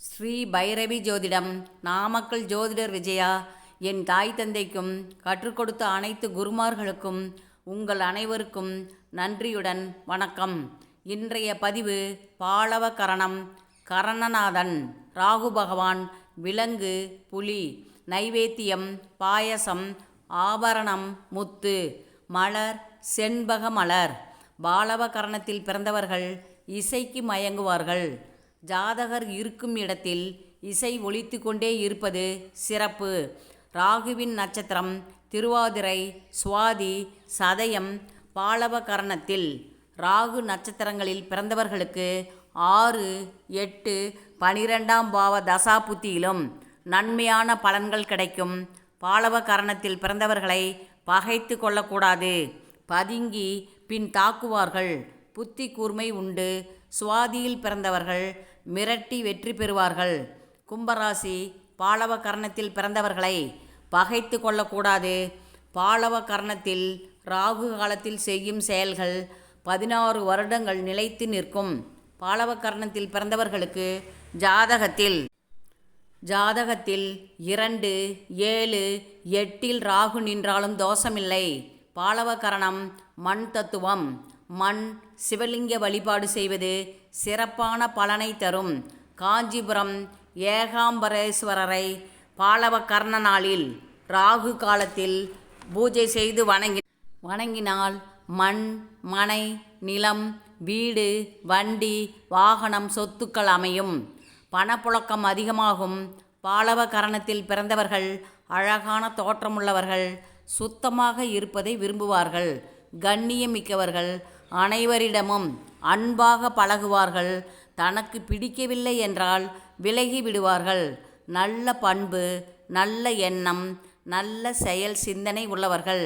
ஸ்ரீ பைரவி ஜோதிடம். நாமக்கல் ஜோதிடர் விஜயா. என் தாய் தந்தைக்கும் கற்றுக் கொடுத்த அனைத்து குருமார்களுக்கும் உங்கள் அனைவருக்கும் நன்றியுடன் வணக்கம். இன்றைய பதிவு பாலவ கரணம். கரணநாதன் ராகு பகவான். விலங்கு புலி. நைவேத்தியம் பாயசம். ஆபரணம் முத்து. மலர் செண்பக மலர். பாலவ கரணத்தில் பிறந்தவர்கள் இசைக்கு மயங்குவார்கள். ஜாதகர் இருக்கும் இடத்தில் இசை ஒலித்து கொண்டே இருப்பது சிறப்பு. ராகுவின் நட்சத்திரம் திருவாதிரை, சுவாதி, சதயம். பாலவ கரணத்தில் ராகு நட்சத்திரங்களில் பிறந்தவர்களுக்கு 6, 8, 12ஆம் பாவ தசாபுத்தியிலும் நன்மையான பலன்கள் கிடைக்கும். பாலவ கரணத்தில் பிறந்தவர்களை பகைத்து கொள்ளக்கூடாது. பதுங்கி பின் தாக்குவார்கள். புத்தி கூர்மை உண்டு. சுவாதியில் பிறந்தவர்கள் மிரட்டி வெற்றி பெறுவார்கள். கும்பராசி. பாலவ கரணத்தில் பிறந்தவர்களை பகைத்து கொள்ளக்கூடாது. பாலவ கரணத்தில் ராகு காலத்தில் செய்யும் செயல்கள் 16 வருடங்கள் நிலைத்து நிற்கும். பாலவ கரணத்தில் பிறந்தவர்களுக்கு ஜாதகத்தில் 2, 7, 8 ராகு நின்றாலும் தோஷமில்லை. பாலவ கரணம் மண் தத்துவம். மண் சிவலிங்க வழிபாடு செய்வது சிறப்பான பலனை தரும். காஞ்சிபுரம் ஏகாம்பரேஸ்வரரை பாலவ கர்ண நாளில் ராகு காலத்தில் பூஜை செய்து வணங்கினால் மண், மனை, நிலம், வீடு, வண்டி, வாகனம், சொத்துக்கள் அமையும். பணப்புழக்கம் அதிகமாகும். பாலவ கரணத்தில் பிறந்தவர்கள் அழகான தோற்றமுள்ளவர்கள். சுத்தமாக இருப்பதை விரும்புவார்கள். கண்ணியமிக்கவர்கள். அனைவரிடமும் அன்பாக பழகுவார்கள். தனக்கு பிடிக்கவில்லை என்றால் விலகி விடுவார்கள். நல்ல பண்பு, நல்ல எண்ணம், நல்ல செயல் சிந்தனை உள்ளவர்கள்.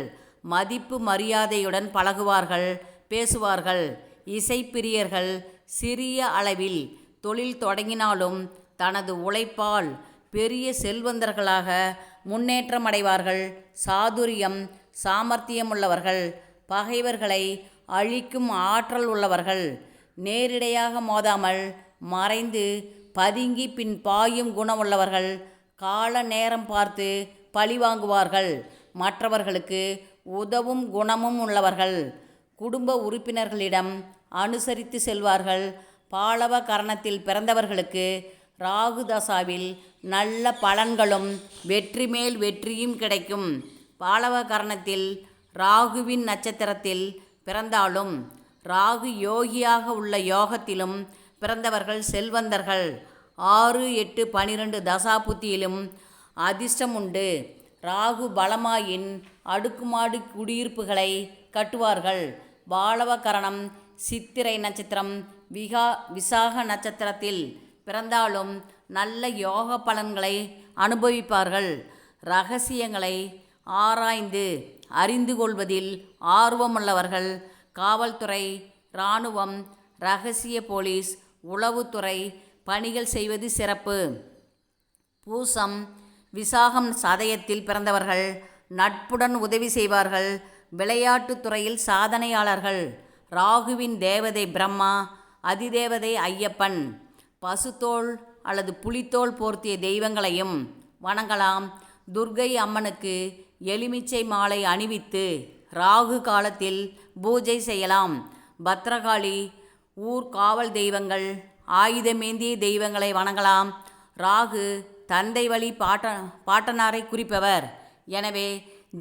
மதிப்பு மரியாதையுடன் பழகுவார்கள், பேசுவார்கள். இசைப்பிரியர்கள். சிறிய அளவில் தொழில் தொடங்கினாலும் தனது உழைப்பால் பெரிய செல்வந்தர்களாக முன்னேற்றமடைவார்கள். சாதுரியம், சாமர்த்தியமுள்ளவர்கள். பகைவர்களை அழிக்கும் ஆற்றல் உள்ளவர்கள். நேரிடையாக மோதாமல் மறைந்து பதுங்கி பின் பாயும் குணமுள்ளவர்கள். கால நேரம் பார்த்து பழிவாங்குவார்கள். மற்றவர்களுக்கு உதவும் குணமும் உள்ளவர்கள். குடும்ப உறுப்பினர்களிடம் அனுசரித்து செல்வார்கள். பாலவ கரணத்தில் பிறந்தவர்களுக்கு ராகு தசாவில் நல்ல பலன்களும் வெற்றி மேல் வெற்றியும் கிடைக்கும். பாலவ கரணத்தில் ராகுவின் நட்சத்திரத்தில் பிறந்தாலும் ராகு யோகியாக உள்ள யோகத்திலும் பிறந்தவர்கள் செல்வந்தர்கள். 6, 8, 12 தசாபுத்தியிலும் அதிர்ஷ்டம் உண்டு. ராகு பலமாயின் அடுக்குமாடி குடியிருப்புகளை கட்டுவார்கள். பாலவ கரணம் சித்திரை நட்சத்திரம், விசாக நட்சத்திரத்தில் பிறந்தாலும் நல்ல யோக பலன்களை அனுபவிப்பார்கள். இரகசியங்களை ஆராய்ந்து அறிந்து கொள்வதில் ஆர்வமுள்ளவர்கள். காவல்துறை, இராணுவம், இரகசிய போலீஸ், உளவுத்துறை பணிகள் செய்வது சிறப்பு. பூசம் விசாகம் சதயத்தில் பிறந்தவர்கள் நட்புடன் உதவி செய்வார்கள். விளையாட்டுத் துறையில் சாதனையாளர்கள். ராகுவின் தேவதை பிரம்மா, அதிதேவதை ஐயப்பன். பசுத்தோல் அல்லது புலித்தோல் போர்த்திய தெய்வங்களையும் வணங்கலாம். துர்க்கை அம்மனுக்கு எலுமிச்சை மாலை அணிவித்து ராகு காலத்தில் பூஜை செய்யலாம். பத்ரகாளி, ஊர் காவல் தெய்வங்கள், ஆயுதமேந்திய தெய்வங்களை வணங்கலாம். ராகு தந்தை வழி பாட்டனாரை குறிப்பவர். எனவே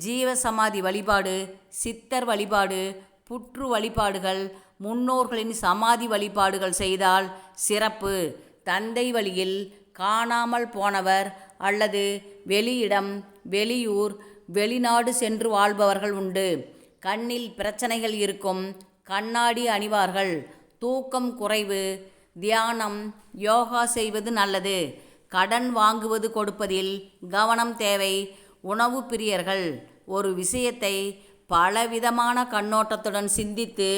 ஜீவசமாதி வழிபாடு, சித்தர் வழிபாடு, புற்று வழிபாடுகள், முன்னோர்களின் சமாதி வழிபாடுகள் செய்தால் சிறப்பு. தந்தை வழியில் காணாமல் போனவர் அல்லது வெளியிடம், வெளியூர், வெளிநாடு சென்று வாழ்பவர்கள் உண்டு. கண்ணில் பிரச்சனைகள் இருக்கும். கண்ணாடி அணிவார்கள். தூக்கம் குறைவு. தியானம், யோகா செய்வது நல்லது. கடன் வாங்குவது கொடுப்பதில் கவனம் தேவை. உணவு பிரியர்கள். ஒரு விஷயத்தை பலவிதமான கண்ணோட்டத்துடன் சிந்தித்து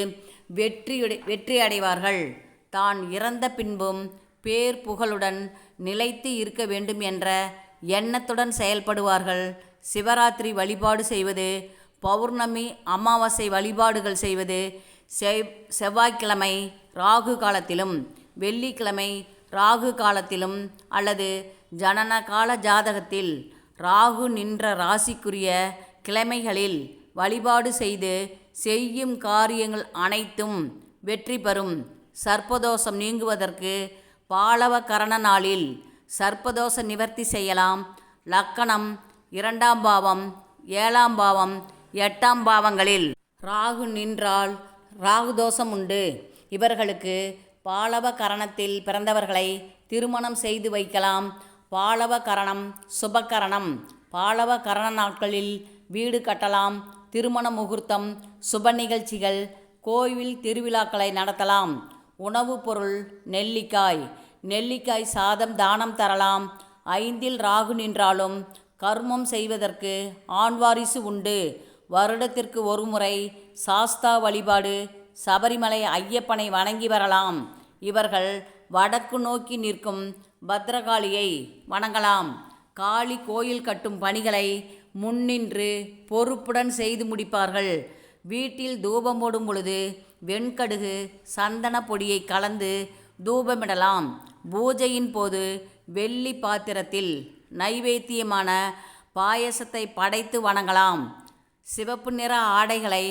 வெற்றி அடைவார்கள். தான் இறந்த பின்பும் பேர் புகழுடன் நிலைத்து இருக்க வேண்டும் என்ற எண்ணத்துடன் செயல்படுவார்கள். சிவராத்திரி வழிபாடு செய்வது, பௌர்ணமி, அமாவாசை வழிபாடுகள் செய்வது, செவ்வாய்க்கிழமை ராகு காலத்திலும் வெள்ளிக்கிழமை ராகு காலத்திலும் அல்லது ஜனன கால ஜாதகத்தில் ராகு நின்ற ராசிக்குரிய கிழமைகளில் வழிபாடு செய்து செய்யும் காரியங்கள் அனைத்தும் வெற்றி பெறும். சர்ப்பதோஷம் நீங்குவதற்கு பாலவ கரண நாளில் சர்ப்பதோஷ நிவர்த்தி செய்யலாம். லக்கணம் 2ஆம் பாவம், 7ஆம் பாவம், 8ஆம் பாவங்களில் ராகு நின்றால் ராகு தோஷம் உண்டு. இவர்களுக்கு பாலவ கரணத்தில் பிறந்தவர்களை திருமணம் செய்து வைக்கலாம். பாலவ கரணம் சுபகரணம். பாலவ கரண நாட்களில் வீடு கட்டலாம். திருமண முகூர்த்தம், சுப நிகழ்ச்சிகள், கோவில் திருவிழாக்களை நடத்தலாம். உணவுப் பொருள் நெல்லிக்காய். நெல்லிக்காய் சாதம் தானம் தரலாம். 5இல் ராகு நின்றாலும் கர்மம் செய்வதற்கு ஆண்வாரிசு உண்டு. வருடத்திற்கு ஒரு முறை சாஸ்தா வழிபாடு, சபரிமலை ஐயப்பனை வணங்கி வரலாம். இவர்கள் வடக்கு நோக்கி நிற்கும் பத்ரகாளியை வணங்கலாம். காளி கோயில் கட்டும் பணிகளை முன்னின்று பொறுப்புடன் செய்து முடிப்பார்கள். வீட்டில் தூபம் போடும் பொழுது வெண்கடுகு சந்தன பொடியை கலந்து தூபமிடலாம். பூஜையின் போது வெள்ளி பாத்திரத்தில் நைவேத்தியமான பாயசத்தை படைத்து வணங்கலாம். சிவப்பு நிற ஆடைகளை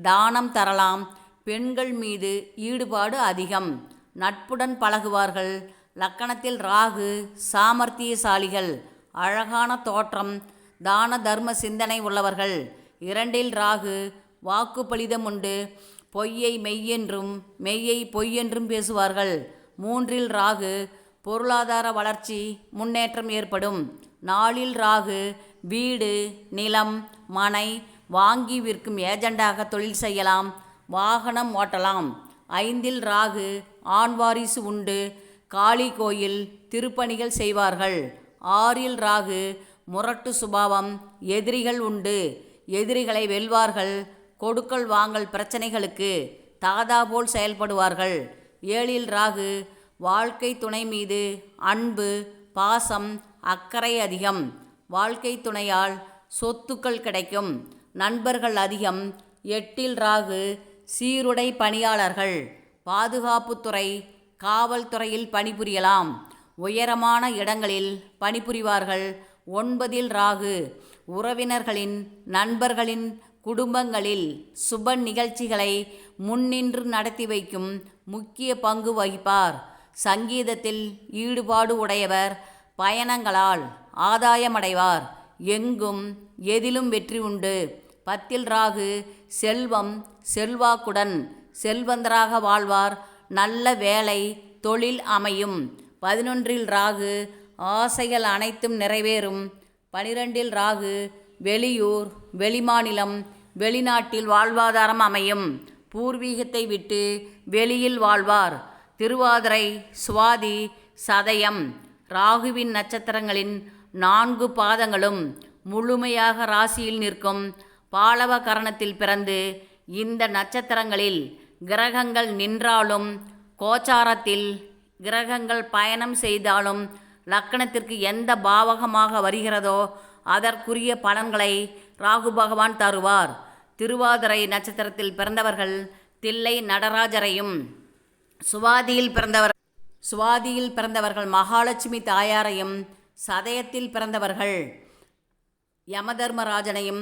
தானம் தரலாம். பெண்கள் மீது ஈடுபாடு அதிகம். நட்புடன் பழகுவார்கள். லக்கணத்தில் ராகு சாமர்த்தியசாலிகள். அழகான தோற்றம், தான தர்ம சிந்தனை உள்ளவர்கள். 2இல் ராகு வாக்குப்பளிதம் உண்டு. பொய்யை மெய்யென்றும் மெய்யை பொய்யென்றும் பேசுவார்கள். 3இல் ராகு பொருளாதார வளர்ச்சி, முன்னேற்றம் ஏற்படும். 4இல் ராகு வீடு, நிலம், மனை வாங்கி விற்கும் ஏஜெண்டாக தொழில் செய்யலாம். வாகனம் ஓட்டலாம். 5இல் ராகு ஆண் வாரிசு உண்டு. காளி கோயில் திருப்பணிகள் செய்வார்கள். 6இல் ராகு முரட்டு சுபாவம். எதிரிகள் உண்டு. எதிரிகளை வெல்வார்கள். கொடுக்கல் வாங்கல் பிரச்சனைகளுக்கு தாதா போல் செயல்படுவார்கள். 7இல் ராகு வாழ்க்கை துணை மீது அன்பு, பாசம், அக்கறை அதிகம். வாழ்க்கை துணையால் சொத்துக்கள் கிடைக்கும். நண்பர்கள் அதிகம். 8இல் ராகு சீருடை பணியாளர்கள். பாதுகாப்புத்துறை, காவல்துறையில் பணிபுரியலாம். உயரமான இடங்களில் பணிபுரிவார்கள். 9இல் ராகு உறவினர்களின், நண்பர்களின் குடும்பங்களில் சுப நிகழ்ச்சிகளை முன்னின்று நடத்தி வைக்கும் முக்கிய பங்கு வகிப்பார். சங்கீதத்தில் ஈடுபாடு உடையவர். பயணங்களால் ஆதாயமடைவார். எங்கும் எதிலும் வெற்றி உண்டு. 10இல் ராகு செல்வம், செல்வாக்குடன் செல்வந்தராக வாழ்வார். நல்ல வேலை, தொழில் அமையும். 11இல் ராகு ஆசைகள் அனைத்தும் நிறைவேறும். 12இல் ராகு வெளியூர், வெளிமாநிலம், வெளிநாட்டில் வாழ்வாதாரம் அமையும். பூர்வீகத்தை விட்டு வெளியில் வாழ்வார். திருவாதிரை, சுவாதி, சதயம் ராகுவின் நட்சத்திரங்களின் 4 பாதங்களும் முழுமையாக ராசியில் நிற்கும். பாலவ கரணத்தில் பிறந்து இந்த நட்சத்திரங்களில் கிரகங்கள் நின்றாலும், கோச்சாரத்தில் கிரகங்கள் பயணம் செய்தாலும் லக்கணத்திற்கு எந்த பாவகமாக வருகிறதோ அதற்குரிய பலன்களை ராகு பகவான் தருவார். திருவாதிரை நட்சத்திரத்தில் பிறந்தவர்கள் தில்லை நடராஜரையும், சுவாதியில் பிறந்தவர்கள் மகாலட்சுமி தாயாரையும், சதயத்தில் பிறந்தவர்கள் யமதர்மராஜனையும்